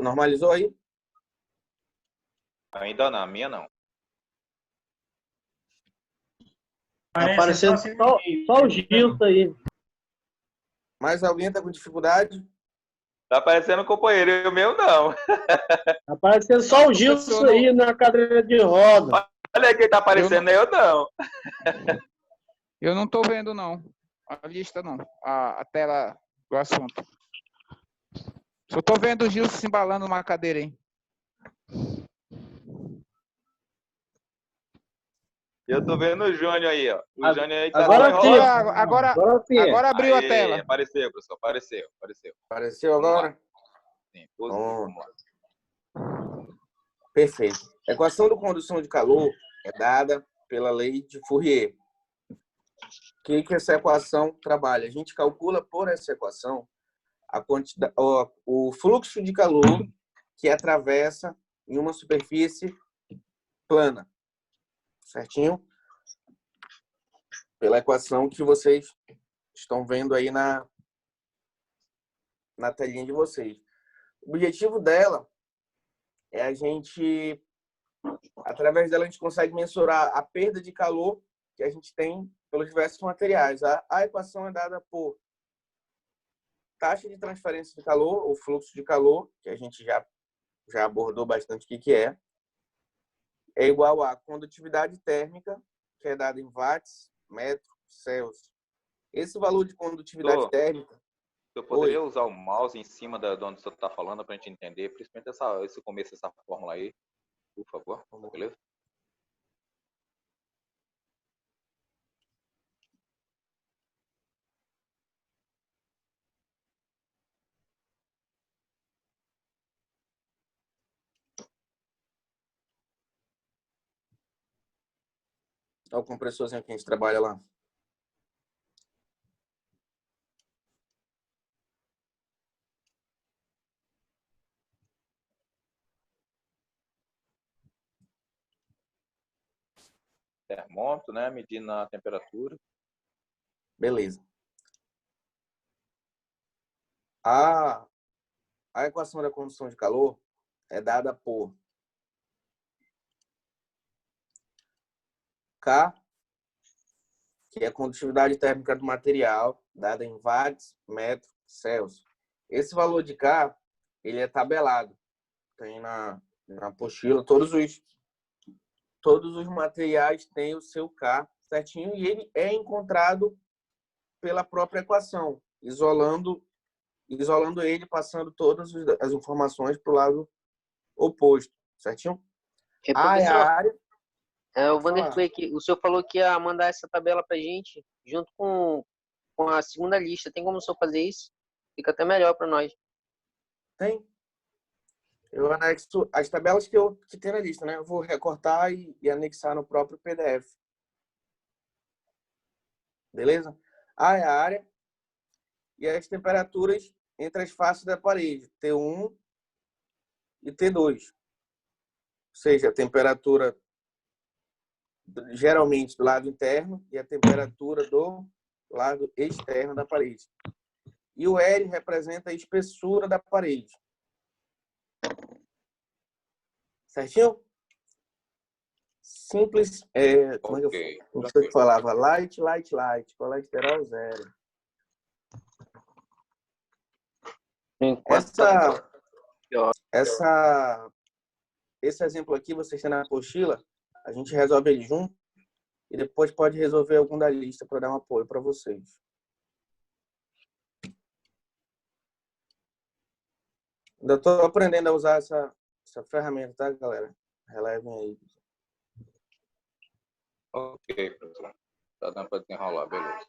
Normalizou aí? Ainda não, a minha não. Aparecendo só o Gilson aí. Mais alguém está com dificuldade? Tá aparecendo companheiro, e o meu não. Aparecendo só o Gilson aí na cadeira de roda. Olha quem tá aparecendo, eu não. Eu não tô vendo, não. A lista, não. A tela do assunto. Só tô vendo o Gilson se embalando numa cadeira, hein? Eu tô vendo o Júnior aí, ó. O Júnior aí tá agora só sim. enrolando. Agora abriu a tela. Apareceu, professor. Apareceu. Apareceu agora? Sim, vamos lá. Perfeito. A equação de condução de calor é dada pela lei de Fourier. O que essa equação trabalha? A gente calcula por essa equação o fluxo de calor que atravessa em uma superfície plana. Certinho? Pela equação que vocês estão vendo aí na telinha de vocês. O objetivo dela é através dela a gente consegue mensurar a perda de calor que a gente tem pelos diversos materiais. A equação é dada por taxa de transferência de calor, ou fluxo de calor, que a gente já abordou bastante o que é igual a condutividade térmica, que é dada em watts, metro, Celsius. Esse valor de condutividade térmica... Eu poderia usar o mouse em cima de onde você está falando para a gente entender, principalmente esse começo dessa fórmula aí, por favor, beleza? Olha o compressorzinho que a gente trabalha lá. Termômetro, né? Medindo a temperatura. Beleza. A equação da condução de calor é dada por K, que é a condutividade térmica do material, dada em watts, metro, Celsius. Esse valor de K, ele é tabelado. Tem na apostila, todos os materiais têm o seu K certinho e ele é encontrado pela própria equação, isolando ele, passando todas as informações para o lado oposto, certinho? É, professor, a área... o Vanderlei aqui, o senhor falou que ia mandar essa tabela para a gente, junto com a segunda lista. Tem como o senhor fazer isso? Fica até melhor para nós. Tem. Eu anexo as tabelas que tem na lista, né? Eu vou recortar e anexar no próprio PDF. Beleza? A é a área e as temperaturas entre as faces da parede, T1 e T2. Ou seja, a temperatura geralmente do lado interno e a temperatura do lado externo da parede. E o L representa a espessura da parede. Certinho? Simples. Como é que eu falava? Light, colesterol zero. Esse exemplo aqui, vocês têm na apostila, a gente resolve ele junto e depois pode resolver algum da lista para dar um apoio para vocês. Ainda estou aprendendo a usar essa ferramenta, tá, galera? Relevem aí. Ok, professor. Tá dando para desenrolar, beleza.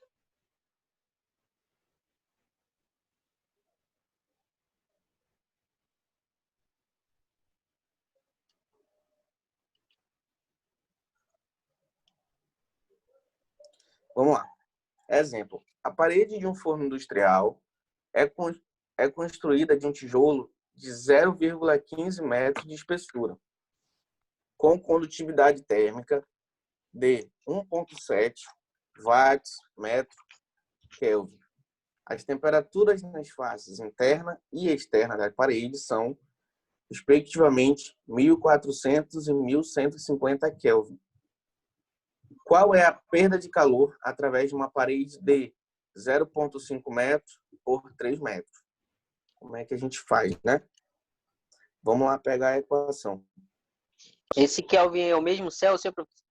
Vamos lá. Exemplo. A parede de um forno industrial é construída de um tijolo de 0,15 metros de espessura, com condutividade térmica de 1,7 watts metro Kelvin. As temperaturas nas faces interna e externa da parede são respectivamente 1.400 e 1.150 Kelvin. Qual é a perda de calor através de uma parede de 0,5 metros por 3 metros? Como é que a gente faz, né? Vamos lá pegar a equação. Esse Kelvin é o mesmo Celsius, professor?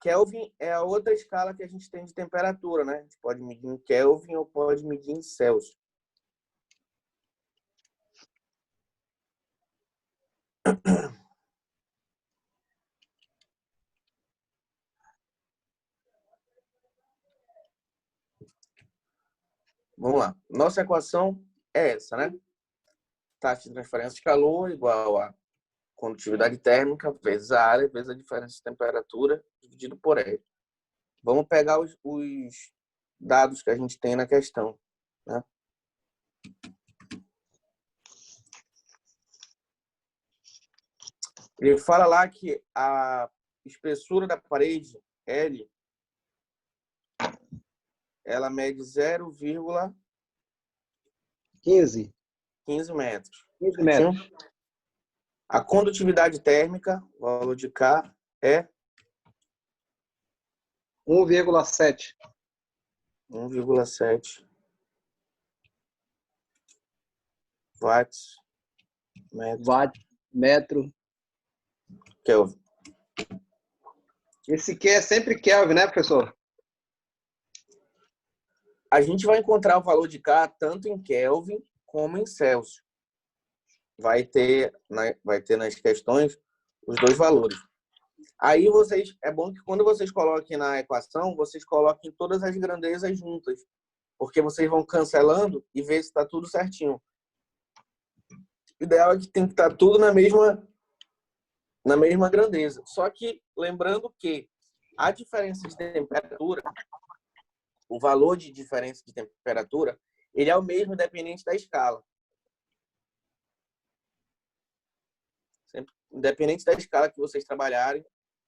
Kelvin é a outra escala que a gente tem de temperatura, né? A gente pode medir em Kelvin ou pode medir em Celsius. Vamos lá. Nossa equação é essa, né? Taxa de transferência de calor igual a condutividade térmica vezes a área vezes a diferença de temperatura dividido por R. Vamos pegar os dados que a gente tem na questão, né? Ele fala lá que a espessura da parede L ela mede 0,15 metros. 15 metros. A condutividade térmica, o valor de K, é 1,7. 1,7 watts Metro. Kelvin. Esse Q é sempre Kelvin, né, professor? A gente vai encontrar o valor de K tanto em Kelvin como em Celsius. Vai ter nas questões os dois valores. Aí é bom que quando vocês coloquem na equação, vocês coloquem todas as grandezas juntas, porque vocês vão cancelando e ver se está tudo certinho. O ideal é que tem que estar tudo na mesma grandeza. Só que lembrando que a diferença de temperatura, o valor de diferença de temperatura, ele é o mesmo independente da escala. Sempre, independente da escala que vocês trabalharem,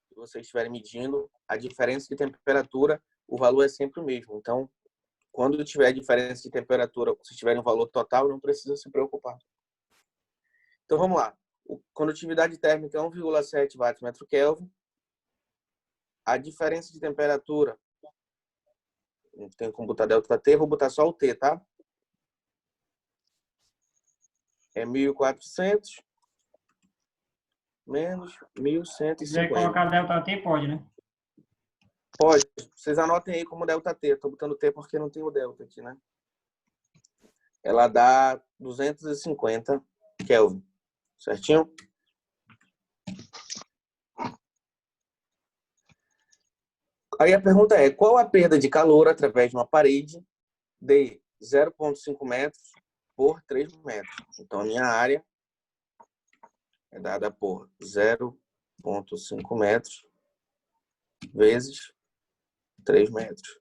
que vocês estiverem medindo, a diferença de temperatura, o valor é sempre o mesmo. Então, quando tiver diferença de temperatura, se tiver um valor total, não precisa se preocupar. Então, vamos lá. A condutividade térmica é 1,7 watts metro Kelvin. A diferença de temperatura, não tem como botar ΔT, vou botar só o T, tá? É 1.400 menos 1.150. Se quiser colocar ΔT, pode, né? Pode. Vocês anotem aí como ΔT. Estou botando T porque não tem o delta aqui, né? Ela dá 250 Kelvin. Certinho? Aí a pergunta é, qual a perda de calor através de uma parede de 0,5 metros por 3 metros? Então, a minha área é dada por 0,5 metros vezes 3 metros.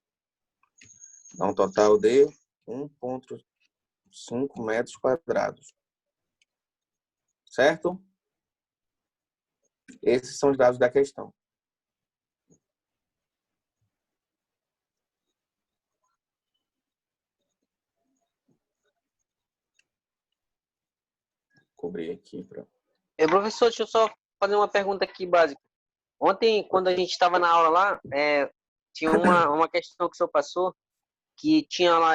Dá um total de 1,5 metros quadrados. Certo? Esses são os dados da questão. Cobrir aqui para... Professor, deixa eu só fazer uma pergunta aqui básica. Ontem, quando a gente estava na aula lá, tinha uma questão que o senhor passou, que tinha lá,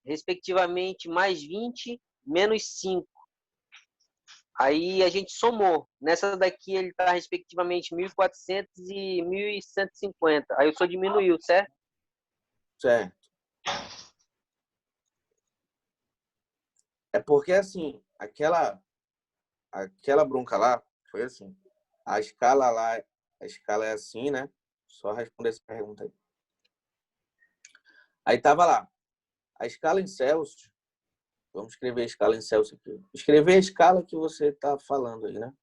respectivamente, mais 20, menos 5. Aí a gente somou. Nessa daqui ele está respectivamente 1.400 e 1.150. Aí o senhor diminuiu, certo? Certo. É porque, assim, aquela bronca lá foi assim. A escala é assim, né? Só responder essa pergunta aí. Aí tava lá. A escala em Celsius. Vamos escrever a escala em Celsius aqui. Escrever a escala que você está falando aí, né?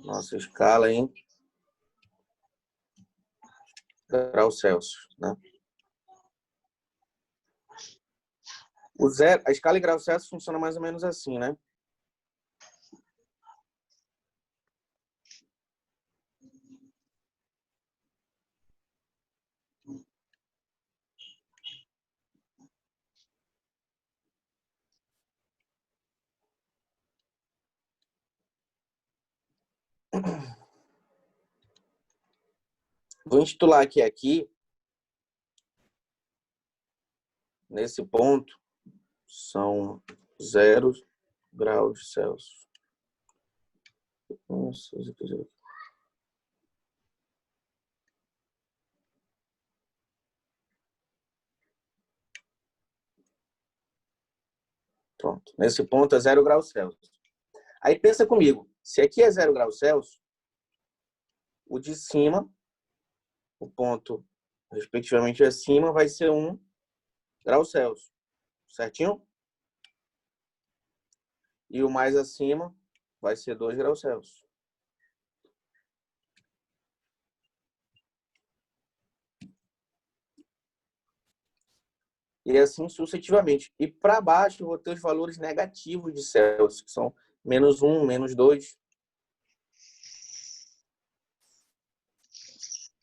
Nossa escala em graus Celsius, né? A escala em graus Celsius funciona mais ou menos assim, né? Vou intitular aqui, nesse ponto, são 0 graus Celsius. Nossa, pronto. Nesse ponto é 0 graus Celsius. Aí pensa comigo, se aqui é 0 graus Celsius, o de cima, o ponto respectivamente acima, vai ser 1 grau Celsius. Certinho? E o mais acima vai ser 2 graus Celsius. E assim sucessivamente. E para baixo eu vou ter os valores negativos de Celsius, que são -1, -2.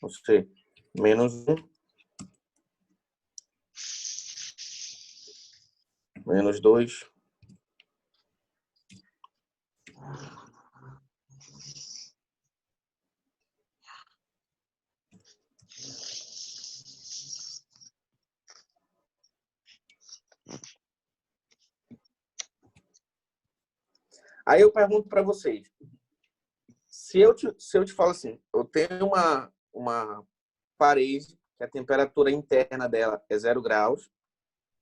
Ou seja, -1, -2. Aí eu pergunto para vocês, se eu te falo assim, eu tenho uma parede que a temperatura interna dela é 0 graus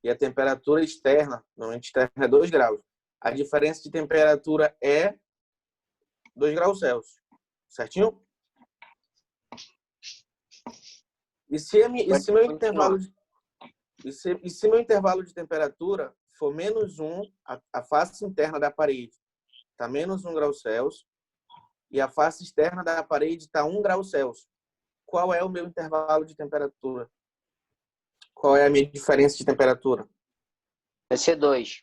e a temperatura externa, normalmente externa é 2 graus. A diferença de temperatura é 2 graus Celsius. Certinho? E se meu intervalo de temperatura for -1, a face interna da parede está -1 grau Celsius e a face externa da parede está 1 grau Celsius. Qual é o meu intervalo de temperatura? Qual é a minha diferença de temperatura? Vai ser 2.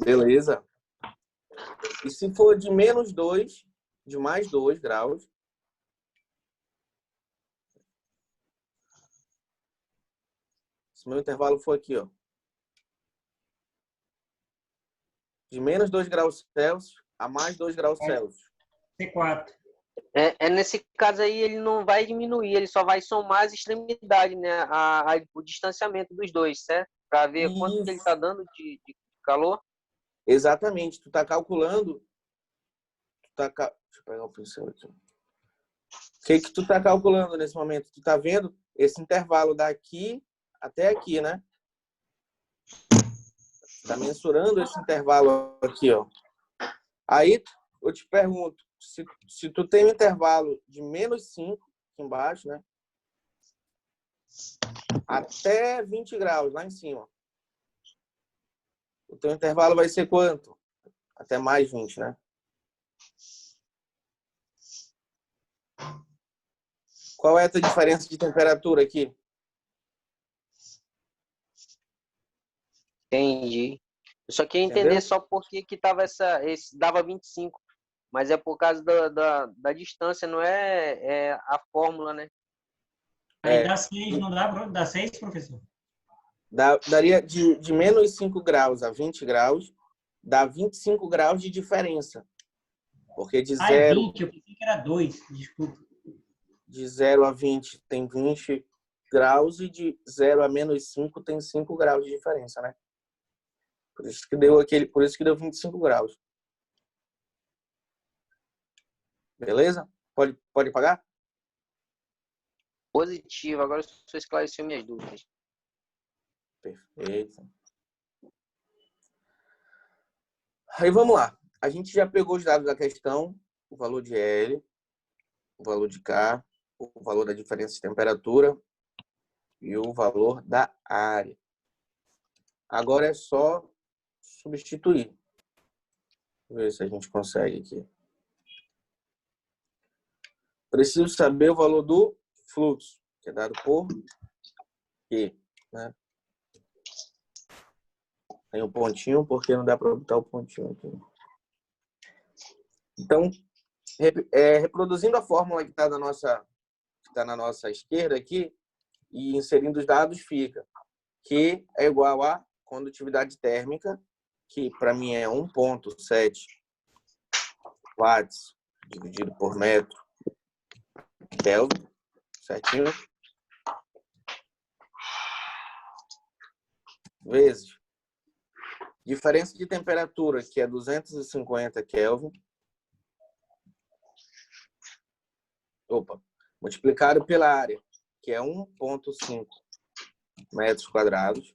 Beleza. E se for de -2, de mais 2 graus, se meu intervalo for aqui, ó, de -2 graus Celsius a mais 2 graus Celsius. C4. Nesse caso aí, ele não vai diminuir, ele só vai somar as extremidades, né? O distanciamento dos dois, certo? Para ver quanto que ele está dando de calor. Exatamente. Tu está calculando... Deixa eu pegar o pincel aqui. O que tu está calculando nesse momento? Tu está vendo esse intervalo daqui até aqui, né? Está mensurando esse intervalo aqui, ó. Aí eu te pergunto, se tu tem um intervalo de -5 aqui embaixo, né? Até 20 graus lá em cima. O teu intervalo vai ser quanto? Até mais 20, né? Qual é a tua diferença de temperatura aqui? Entendi. Eu só queria entender Entendeu? só por que tava esse dava 25. Mas é por causa da distância, não é a fórmula, né? Aí dá 6, não dá? Dá 6, professor? Daria de -5 graus a 20 graus, dá 25 graus de diferença. Porque de 0... 20, eu pensei que era 2, desculpa. De 0 a 20 tem 20 graus e de 0 a -5 tem 5 graus de diferença, né? Por isso que deu 25 graus. Beleza? Pode pagar? Positivo. Agora você esclareceu minhas dúvidas. Perfeito. Aí vamos lá. A gente já pegou os dados da questão, o valor de L, o valor de K, o valor da diferença de temperatura e o valor da área. Agora é só substituir. Vamos ver se a gente consegue aqui. Preciso saber o valor do fluxo, que é dado por Q, né? Tem um pontinho, porque não dá para botar o pontinho aqui. Então, reproduzindo a fórmula que está na nossa esquerda aqui e inserindo os dados, fica Q é igual a condutividade térmica, que para mim é 1,7 watts dividido por metro Kelvin, certinho? Vezes diferença de temperatura, que é 250 Kelvin. Multiplicado pela área, que é 1,5 metros quadrados.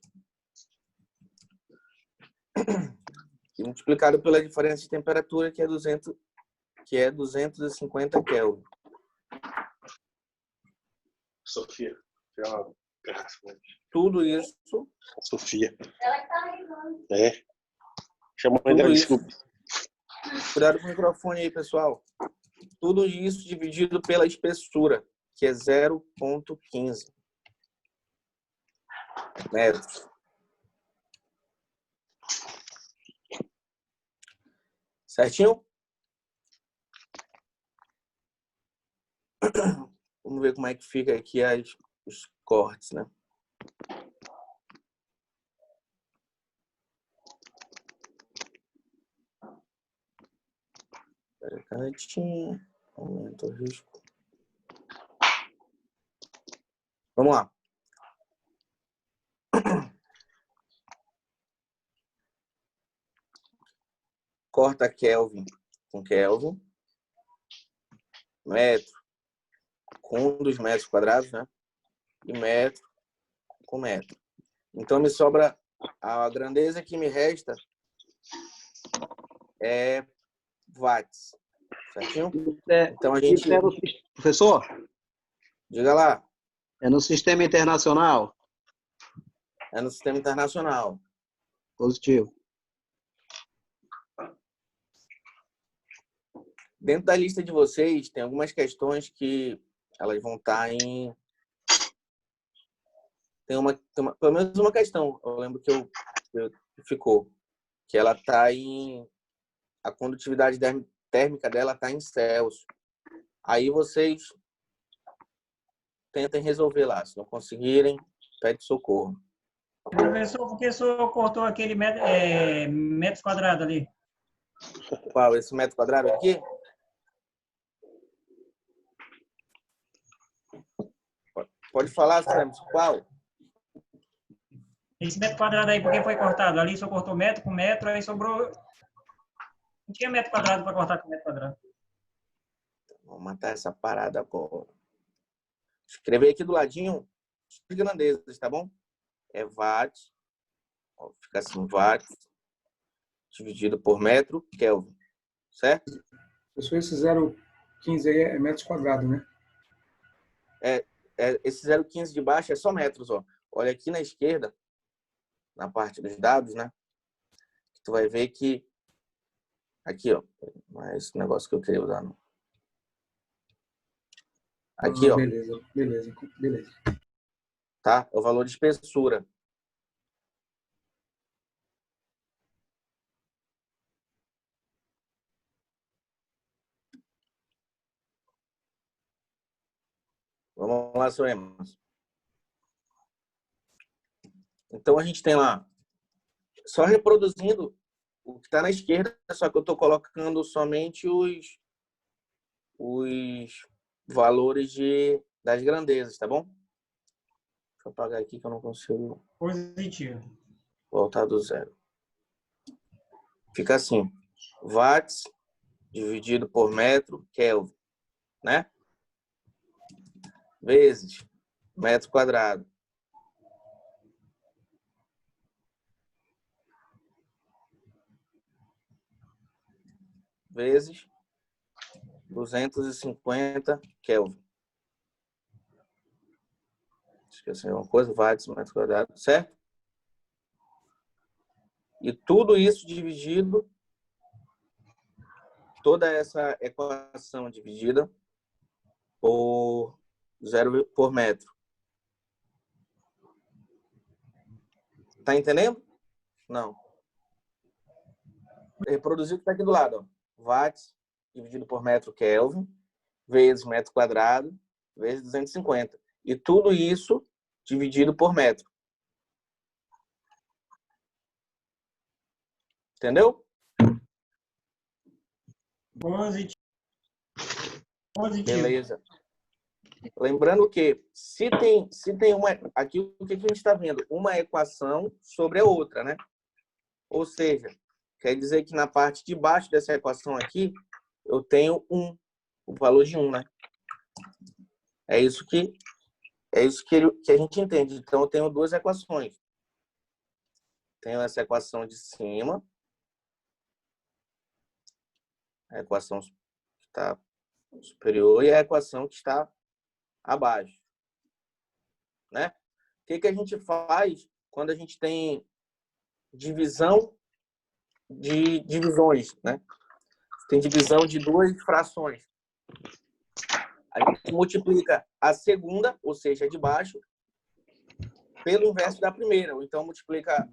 E multiplicado pela diferença de temperatura, que é 250 Kelvin. Sofia. Tudo isso. Sofia. É. Chama a mãe Tudo dela, isso. desculpa. Cuidado com o microfone aí, pessoal. Tudo isso dividido pela espessura, que é 0,15 metros. Certinho? Vamos ver como é que fica aqui os cortes, né? Espera a canetinha. Aumenta o risco. Vamos lá. Corta Kelvin com Kelvin. Metro com 1 dos metros quadrados, né? E metro com metro. Então, me sobra a grandeza que me resta é watts. Certinho? Então, a gente... Professor, Diga lá. é no sistema internacional? É no sistema internacional. Positivo. Dentro da lista de vocês, tem algumas questões que elas vão estar em... Tem pelo menos uma questão, eu lembro que ficou, que ela está em... A condutividade térmica dela está em Celsius. Aí vocês tentem resolver lá. Se não conseguirem, pede socorro. Professor, por que o senhor cortou aquele metros quadrados ali? Qual? Esse metro quadrado aqui? Pode falar, Samus. Qual? Esse metro quadrado aí, por que foi cortado? Ali só cortou metro com metro, aí sobrou... Não tinha metro quadrado para cortar com metro quadrado. Vamos matar essa parada agora. Escrever aqui do ladinho as grandezas, tá bom? É watt, ó, fica assim, watt, dividido por metro Kelvin, certo? Professor, esse 0,15 aí é metros quadrados, né? Esse 0,15 de baixo é só metros, ó. Olha aqui na esquerda, na parte dos dados, né? Tu vai ver que aqui, ó, não é esse negócio que eu queria usar, não. Aqui, ó. Beleza. Tá? É o valor de espessura. Vamos lá, seu Emerson. Então, a gente tem lá, só reproduzindo o que está na esquerda, só que eu estou colocando somente os valores das grandezas, tá bom? Deixa eu apagar aqui que eu não consigo Positivo. voltar do zero. Fica assim, watts dividido por metro Kelvin, né? Vezes metro quadrado. Vezes 250 Kelvin. Esqueci uma coisa, watts, metro quadrado, certo? E tudo isso dividido, toda essa equação dividida por metro. Tá entendendo? Não. Reproduzir o que está aqui do lado, ó. Watts dividido por metro Kelvin, vezes metro quadrado, vezes 250. E tudo isso dividido por metro. Entendeu? Positivo. Beleza. Lembrando que se tem uma... Aqui o que a gente está vendo? Uma equação sobre a outra, né? Ou seja, quer dizer que na parte de baixo dessa equação aqui, eu tenho o valor de 1, né? É isso que a gente entende. Então, eu tenho duas equações. Tenho essa equação de cima, a equação que está superior e a equação que está abaixo, né? O que a gente faz quando a gente tem divisão de divisões, né? Tem divisão de duas frações. A gente multiplica a segunda, ou seja, a de baixo, pelo inverso da primeira. Ou então multiplica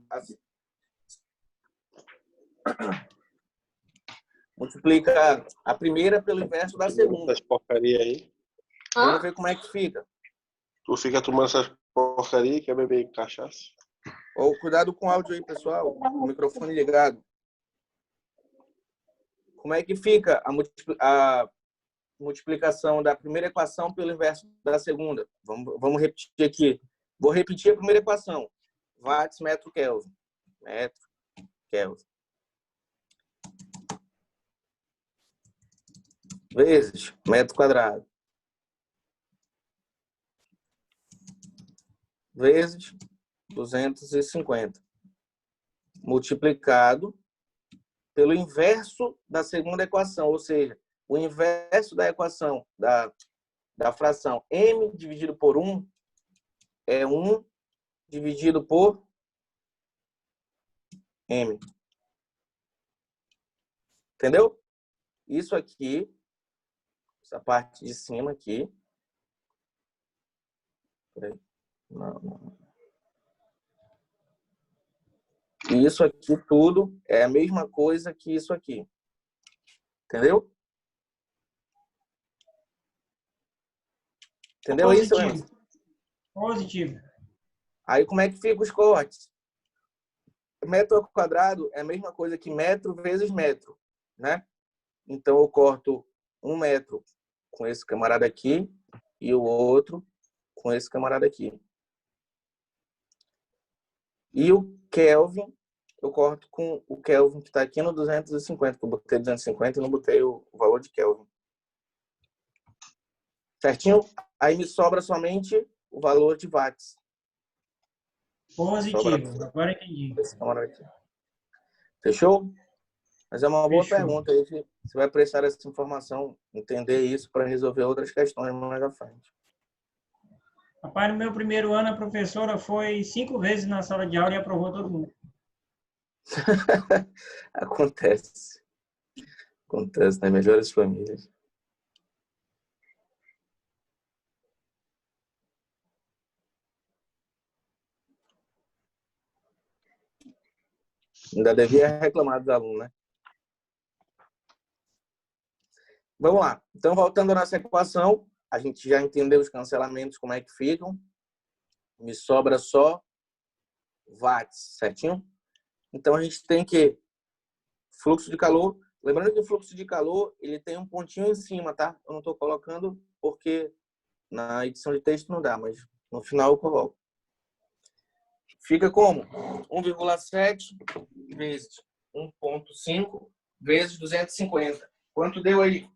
a primeira pelo inverso da segunda. Essas porcaria aí. Vamos ver como é que fica. Tu fica tomando essas porcaria, quer beber cachaça? Oh, cuidado com o áudio aí, pessoal. O microfone ligado. Como é que fica a multiplicação da primeira equação pelo inverso da segunda? Vamos repetir aqui. Vou repetir a primeira equação. Watts, metro, Kelvin. Metro, Kelvin. Vezes metro quadrado. Vezes 250. Multiplicado pelo inverso da segunda equação, ou seja, o inverso da equação da fração m dividido por 1 é 1 dividido por m. Entendeu? Isso aqui, essa parte de cima aqui. Peraí. Não. E isso aqui tudo é a mesma coisa que isso aqui. Entendeu? Entendeu isso, Emerson? Positivo. Aí como é que fica os cortes? Metro ao quadrado é a mesma coisa que metro vezes metro, né? Então eu corto 1 metro com esse camarada aqui e o outro com esse camarada aqui. E o Kelvin, eu corto com o Kelvin que está aqui no 250, que eu botei 250 e não botei o valor de Kelvin. Certinho? Aí me sobra somente o valor de watts. Positivo. Agora entendi. Esse camarada aqui. Fechou? Mas é uma boa pergunta aí. Você vai precisar dessa informação, entender isso para resolver outras questões mais à frente. Rapaz, no meu primeiro ano, a professora foi 5 vezes na sala de aula e aprovou todo mundo. Acontece. Acontece nas melhores famílias. Ainda devia reclamar dos alunos, né? Vamos lá. Então, voltando à nossa equação, a gente já entendeu os cancelamentos, como é que ficam. Me sobra só watts, certinho? Então, a gente tem que fluxo de calor. Lembrando que o fluxo de calor, ele tem um pontinho em cima, tá? Eu não estou colocando porque na edição de texto não dá, mas no final eu coloco. Fica como? 1,7 vezes 1,5 vezes 250. Quanto deu aí?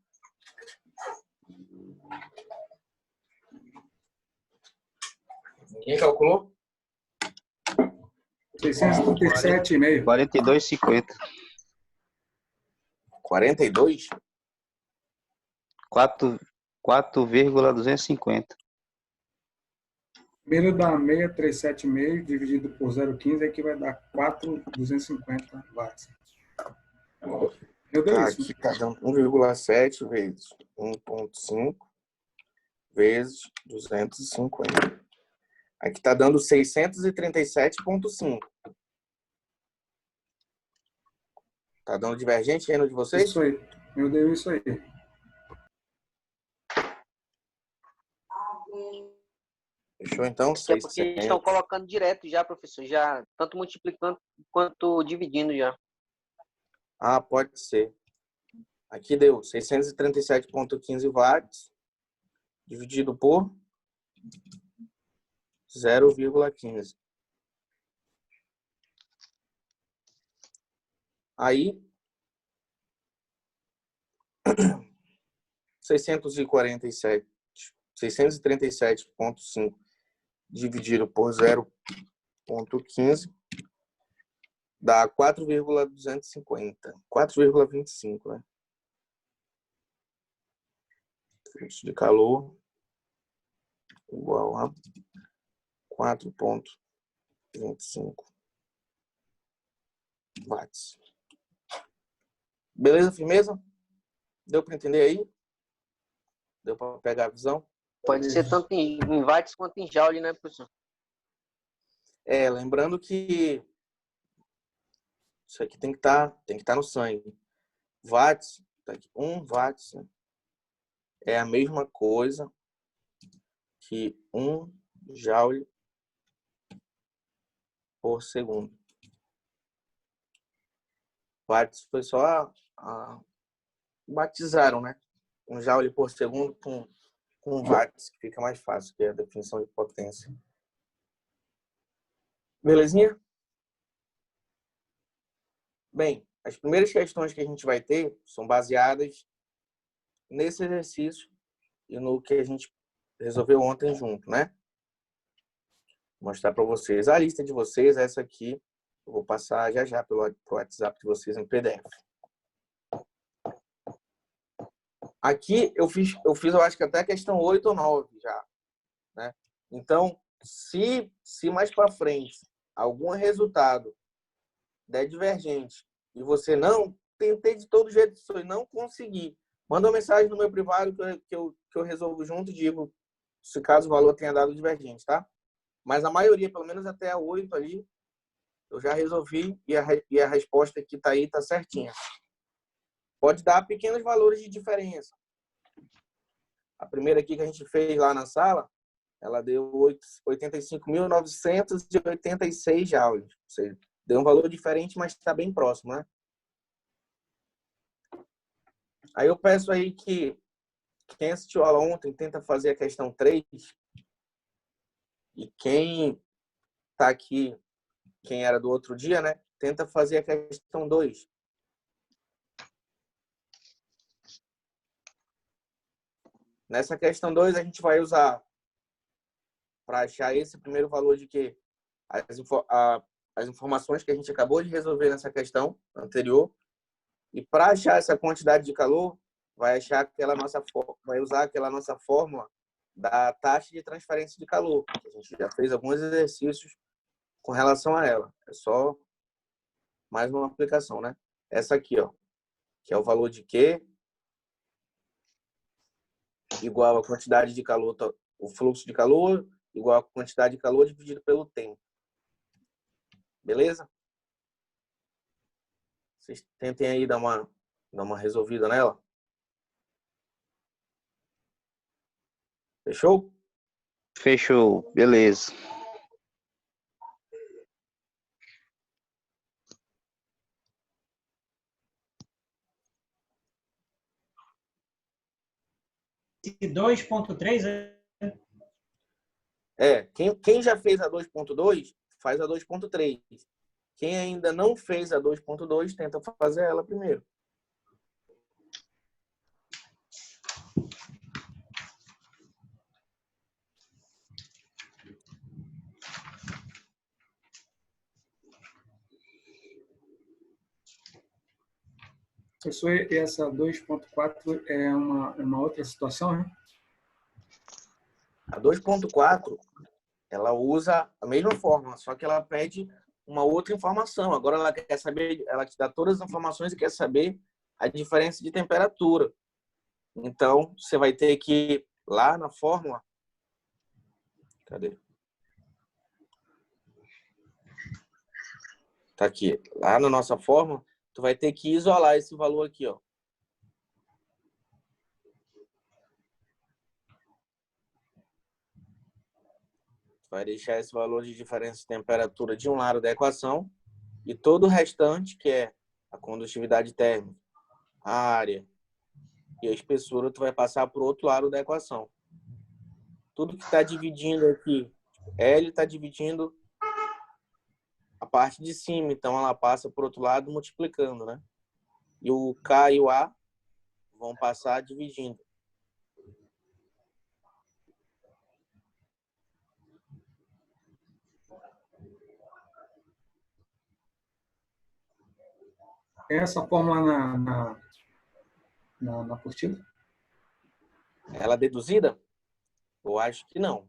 Ninguém calculou? 637,5. 42,50. 42? 4,250. Primeiro dá 637,5 dividido por 0,15, aqui vai dar 4,250 watts. Eu dei isso. Aqui está dando 1,7 vezes 1,5 vezes 250. Aqui está dando 637,5. Está dando divergente aí no de vocês? Isso aí. Eu dei isso aí. Fechou então? Isso é porque eles estão colocando direto já, professor. Já tanto multiplicando quanto dividindo já. Ah, pode ser. Aqui deu 637,15 watts dividido por 0,15. Aí, 637,5 dividido por 0,15 dá 4,250. 4,25, né? Fluxo de calor igual a 4,25 watts. Beleza, firmeza? Deu para entender aí? Deu para pegar a visão? Pode ser tanto em watts quanto em joule, né, professor? Lembrando que isso aqui tem que estar no sangue. Watts, tá aqui, 1 watts, né? É a mesma coisa que 1 joule por segundo. Watts foi só batizaram, né? 1 joule por segundo com watts, que fica mais fácil, que é a definição de potência. Belezinha? Bem, as primeiras questões que a gente vai ter são baseadas nesse exercício e no que a gente resolveu ontem junto, né? Vou mostrar para vocês a lista de vocês, essa aqui eu vou passar já pelo WhatsApp de vocês em PDF. Aqui eu fiz, eu acho que até a questão 8 ou 9 já, né? Então, se mais para frente algum resultado der divergente e você não tentei de todo jeito e não conseguir, manda uma mensagem no meu privado que eu resolvo junto e digo se caso o valor tenha dado divergente, tá? Mas a maioria, pelo menos até a 8 ali, eu já resolvi e a resposta que está aí está certinha. Pode dar pequenos valores de diferença. A primeira aqui que a gente fez lá na sala, ela deu 85.986 joules. Ou seja, deu um valor diferente, mas está bem próximo, né? Aí eu peço aí que quem assistiu a aula ontem tenta fazer a questão 3. E quem está aqui, quem era do outro dia, né? Tenta fazer a questão 2. Nessa questão 2, a gente vai usar para achar esse primeiro valor de que as informações que a gente acabou de resolver nessa questão anterior. E para achar essa quantidade de calor, vai usar aquela nossa fórmula da taxa de transferência de calor. A gente já fez alguns exercícios com relação a ela. É só mais uma aplicação, né? Essa aqui, ó, que é o valor de Q igual a quantidade de calor, o fluxo de calor igual a quantidade de calor dividido pelo tempo. Beleza? Vocês tentem aí dar uma resolvida nela. Fechou? Fechou, beleza. E 2.3 quem já fez a 2.2, faz a 2.3. Quem ainda não fez a 2.2, tenta fazer ela primeiro. Professor, essa 2.4 é uma outra situação, né? A 2.4, ela usa a mesma fórmula, só que ela pede uma outra informação. Agora ela quer saber, ela te dá todas as informações e quer saber a diferença de temperatura. Então, você vai ter que ir lá na fórmula. Cadê? Tá aqui. Lá na nossa fórmula, tu vai ter que isolar esse valor aqui, ó. Vai deixar esse valor de diferença de temperatura de um lado da equação e todo o restante, que é a condutividade térmica, a área e a espessura, tu vai passar para o outro lado da equação. Tudo que está dividindo aqui, L está dividindo a parte de cima, então ela passa para o outro lado multiplicando, né? E o K e o A vão passar dividindo. Tem essa fórmula na apostila? Ela é deduzida? Eu acho que não.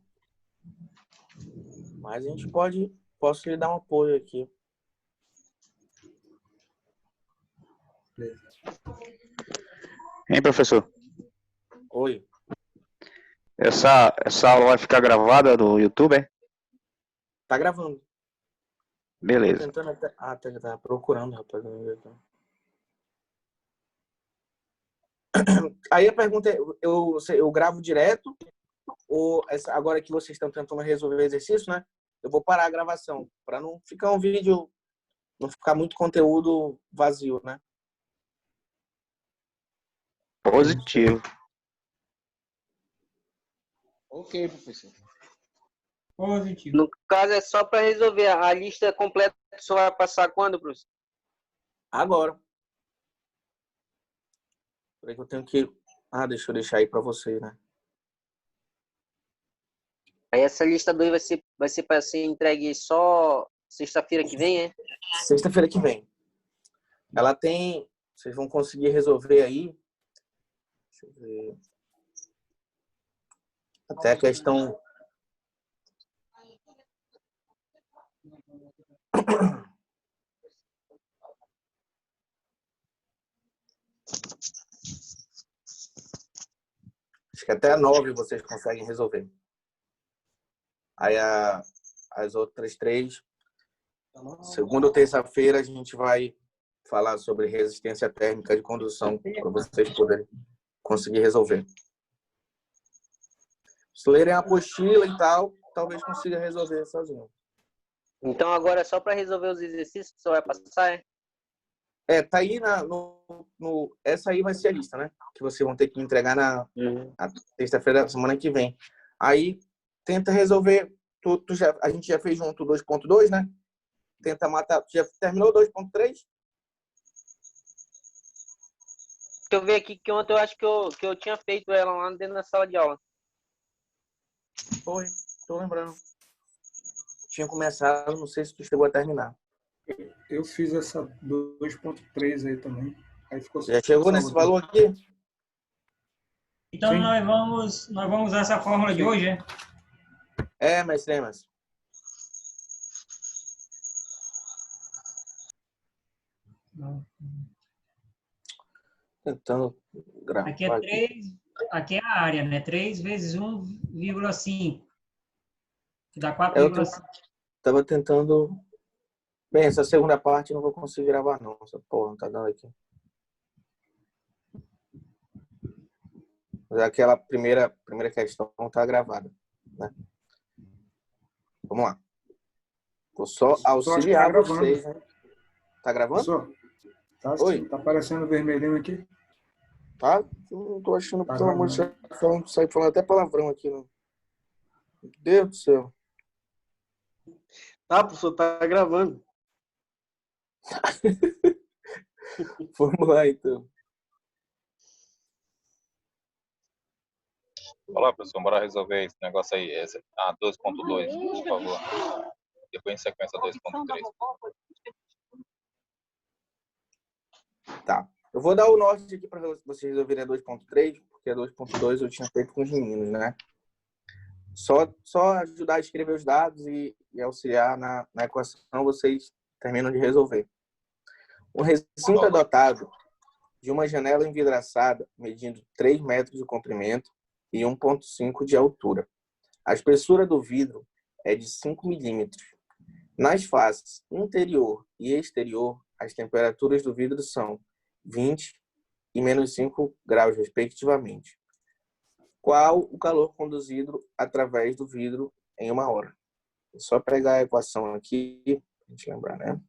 Mas a gente posso lhe dar um apoio aqui. Hein, professor? Oi. Essa aula vai ficar gravada no YouTube, é? Tá gravando. Tô Beleza. tentando até... tá procurando, rapaz. Aí a pergunta é, eu gravo direto ou agora que vocês estão tentando resolver o exercício, né? Eu vou parar a gravação para não ficar um vídeo, não ficar muito conteúdo vazio, né? Positivo. Ok, professor. Positivo. No caso, é só para resolver. A lista completa só vai passar quando, professor? Agora. Peraí que eu tenho que... deixa eu deixar aí para você, né? Aí essa lista 2 vai ser para ser entregue só sexta-feira que vem, é? Sexta-feira que vem. Ela tem... Vocês vão conseguir resolver aí. Deixa eu ver. Até a questão... Acho que até a 9 vocês conseguem resolver. Aí as outras 3, segunda ou terça-feira, a gente vai falar sobre resistência térmica de condução para vocês poderem conseguir resolver. Se lerem a apostila e tal, talvez consiga resolver sozinho. Então agora é só para resolver os exercícios que você vai passar, é? Tá aí essa aí vai ser a lista, né? Que vocês vão ter que entregar na sexta-feira da semana que vem. Aí tenta resolver. A gente já fez junto 2.2, né? Tenta matar. Já terminou 2.3? Deixa eu ver aqui, que ontem eu acho que eu tinha feito ela lá dentro da sala de aula. Foi, tô lembrando. Tinha começado, não sei se tu chegou a terminar. Eu fiz essa 2.3 aí também. Aí ficou Já chegou nesse valor aqui? Então Sim. nós vamos usar essa fórmula de hoje, é? Mestre. Tentando gravar. Aqui é 3, aqui é a área, né? 3 vezes 1,5. Que dá 4,5. Tava tentando... Bem, essa segunda parte eu não vou conseguir gravar, não. Essa porra não tá dando aqui. Mas aquela primeira questão tá gravada, né? Vamos lá. Vou só auxiliar vocês, né? Tá gravando? Professor, tá, Oi? tá aparecendo vermelhinho aqui? Tá? Eu não tô achando, Tá pelo amor de Deus, sai falando até palavrão aqui, né? Meu Deus do céu. Tá, professor, tá gravando. Vamos lá, então. Olá, professor, bora resolver esse negócio aí. 2.2, por favor. Depois em sequência 2.3. Tá. Eu vou dar o norte aqui para vocês resolverem a 2.3, porque a 2.2 eu tinha feito com os meninos, né? Só ajudar a escrever os dados e auxiliar na equação, vocês terminam de resolver. O recinto é dotado de uma janela envidraçada medindo 3 metros de comprimento e 1,5 de altura. A espessura do vidro é de 5 milímetros. Nas faces interior e exterior, as temperaturas do vidro são 20 e menos 5 graus, respectivamente. Qual o calor conduzido através do vidro em 1 hora? É só pegar a equação aqui, pra gente lembrar, né?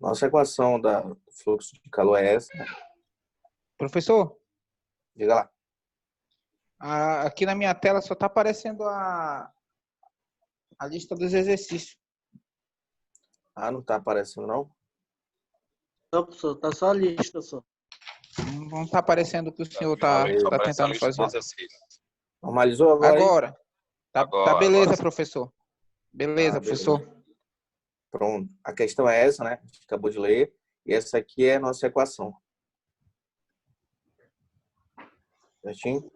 Nossa equação do fluxo de calor é essa. Professor, Diga lá. aqui na minha tela só está aparecendo a lista dos exercícios. Ah, não está aparecendo, não? Não, professor, tá só a lista, só. Não está aparecendo o que o senhor está tentando fazer. Normalizou agora? Agora. Tá beleza, agora. professor. Beleza, professor. Pronto. A questão é essa, né? A gente acabou de ler. E essa aqui é a nossa equação. Certinho?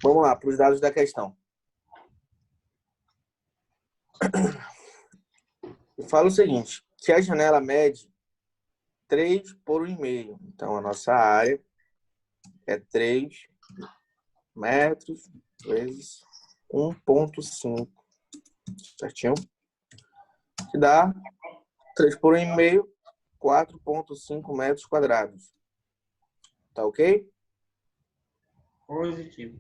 Vamos lá, para os dados da questão. Fala o seguinte, que a janela mede 3 por 1,5. Então, a nossa área é 3 metros vezes 1,5. Certinho? Que dá 3 por 1,5, 4,5 metros quadrados. Tá ok? Positivo.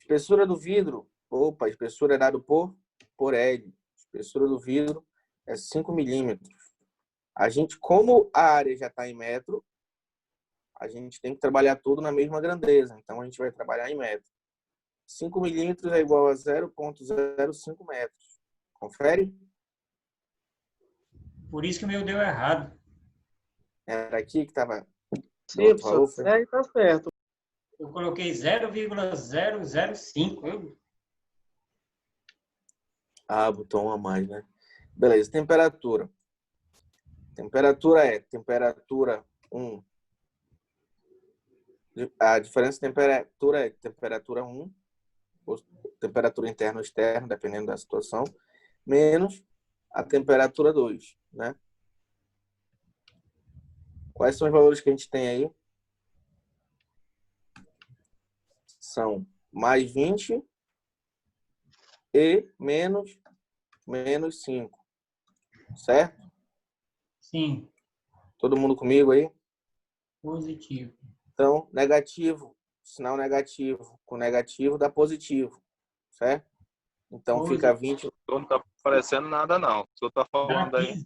Espessura do vidro. Opa, espessura é dado por L. Espessura do vidro é 5 milímetros. A gente, como a área já está em metro, a gente tem que trabalhar tudo na mesma grandeza. Então, a gente vai trabalhar em metro. 5 milímetros é igual a 0,05 metros. Confere? Por isso que o meu deu errado. Era aqui que estava... Sim, professor. É, tá certo. Eu coloquei 0,005. Ah, botou um a mais, né? Beleza, temperatura. Temperatura é temperatura 1. A diferença de temperatura é temperatura 1, ou temperatura interna ou externa, dependendo da situação, menos a temperatura 2, né? Quais são os valores que a gente tem aí? São mais 20 e menos 5. Certo? Sim. Todo mundo comigo aí? Positivo. Então, negativo, sinal negativo com negativo dá positivo. Certo? Então, fica 20. Não está aparecendo nada, não. O senhor está falando aí.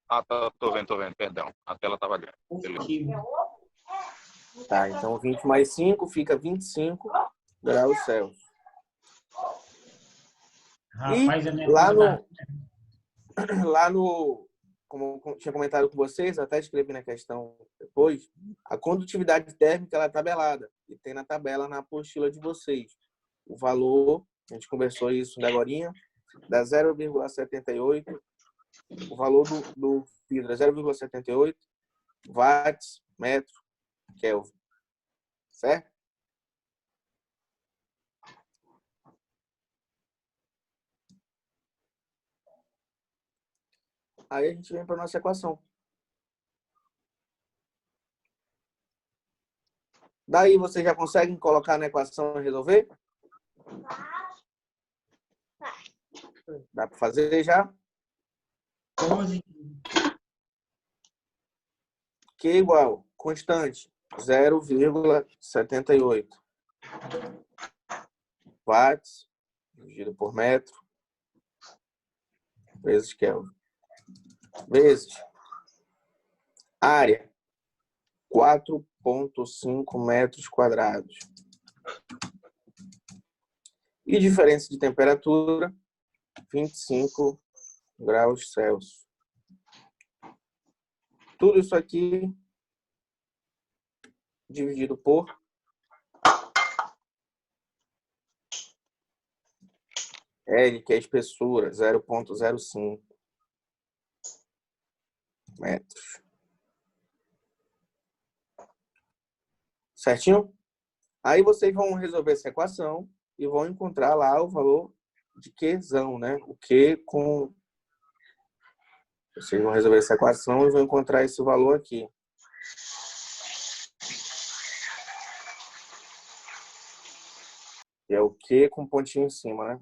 Ah, tô vendo, perdão. A tela estava grande. Positivo. Tá, então 20 mais 5 fica 25 graus Celsius. Rapaz, E lá no, como eu tinha comentado com vocês, até escrevi na questão depois, a condutividade térmica ela é tabelada. E tem na tabela, na apostila de vocês. O valor, a gente conversou isso agorinha, dá 0,78. O valor do vidro é 0,78 watts, metro, Kelvin. Certo? Aí a gente vem para a nossa equação. Daí vocês já conseguem colocar na equação e resolver? Dá para fazer já? Positivo. Q igual, constante, 0,78 watts dividido por metro vezes Kelvin. Vezes área, 4,5 metros quadrados. E diferença de temperatura, 25 graus Celsius. Tudo isso aqui dividido por L, que é a espessura, 0,05 metros. Certinho? Aí vocês vão resolver essa equação e vão encontrar lá o valor de Qzão, né? O Q com... Vocês vão resolver essa equação e vão encontrar esse valor aqui. Que é o Q com pontinho em cima, né?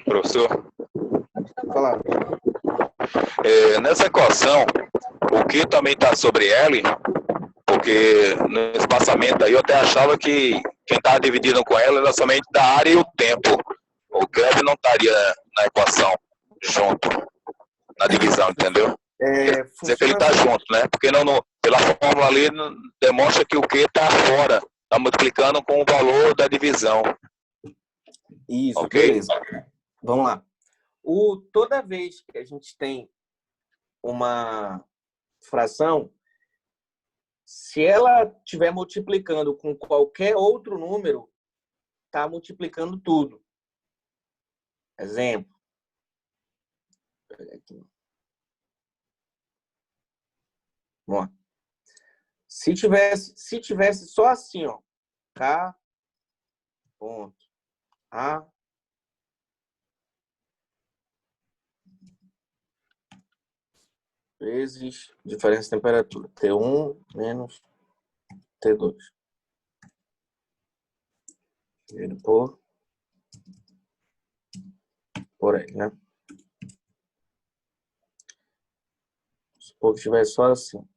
Professor, Fala. nessa equação, o Q também está sobre L, porque no espaçamento aí eu até achava que quem estava dividindo com ela era somente da área e o tempo. o Kevin não estaria na equação junto, na divisão, entendeu? Quer dizer que ele está junto, né? Porque pela fórmula ali demonstra que o Q está fora, está multiplicando com o valor da divisão. Isso, ok? Beleza. Vamos lá. Toda vez que a gente tem uma fração, se ela estiver multiplicando com qualquer outro número, está multiplicando tudo. Exemplo. Vou pegar aqui. Vamos lá. Se tivesse só assim, ó, K ponto A vezes diferença de temperatura, T1 menos T2. Dividido por aí, né? Supor que tivesse só assim.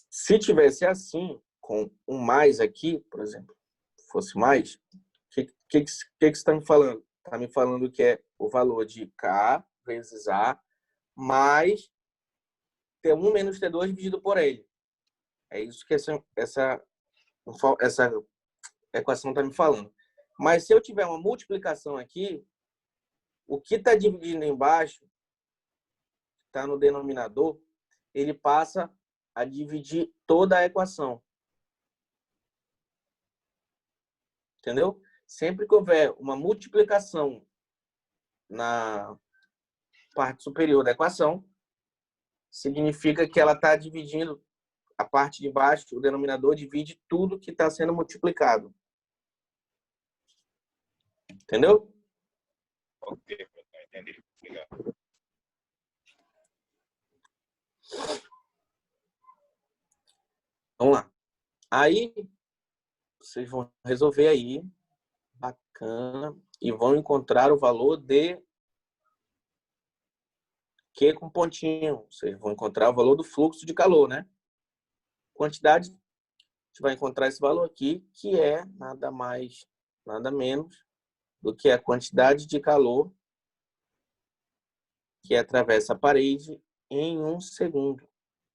Se tivesse assim, com um mais aqui, por exemplo, fosse mais, o que você está me falando? Está me falando que é o valor de K vezes A mais T1 menos T2 dividido por ele. É isso que essa equação está me falando. Mas se eu tiver uma multiplicação aqui, o que está dividindo embaixo, está no denominador, ele passa a dividir toda a equação. Entendeu? Sempre que houver uma multiplicação na parte superior da equação, significa que ela está dividindo a parte de baixo, o denominador divide tudo que está sendo multiplicado. Entendeu? Ok, entendi. Obrigado. Vamos lá. Aí, vocês vão resolver aí, bacana, e vão encontrar o valor de Q com pontinho. Vocês vão encontrar o valor do fluxo de calor, né? Quantidade, a gente vai encontrar esse valor aqui, que é nada mais, nada menos do que a quantidade de calor que atravessa a parede em 1 segundo,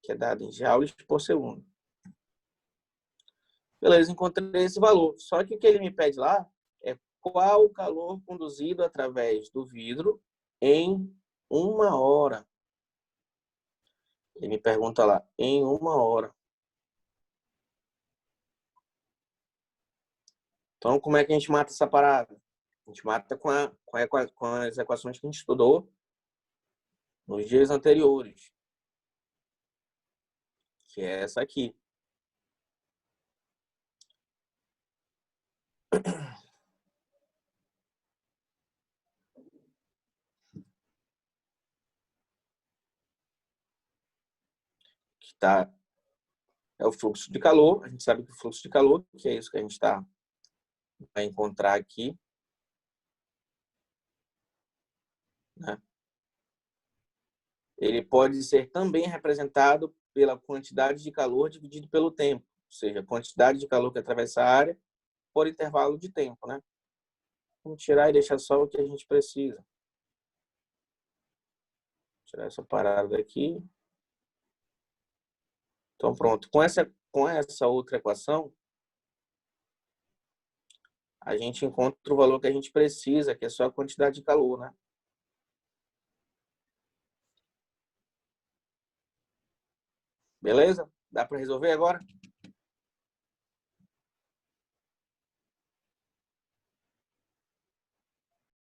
que é dado em joules por segundo. Beleza, encontrei esse valor. Só que o que ele me pede lá é qual o calor conduzido através do vidro em 1 hora. Ele me pergunta lá, em 1 hora. Então, como é que a gente mata essa parada? A gente mata com as equações que a gente estudou nos dias anteriores. Que é essa aqui. Que tá, é o fluxo de calor. A gente sabe que o fluxo de calor, que é isso que a gente vai encontrar aqui, né? Ele pode ser também representado pela quantidade de calor dividido pelo tempo, ou seja, a quantidade de calor que atravessa a área por intervalo de tempo, né? Vamos tirar e deixar só o que a gente precisa. Tirar essa parada daqui. Então, pronto. Com essa outra equação, a gente encontra o valor que a gente precisa, que é só a quantidade de calor, né? Beleza? Dá para resolver agora?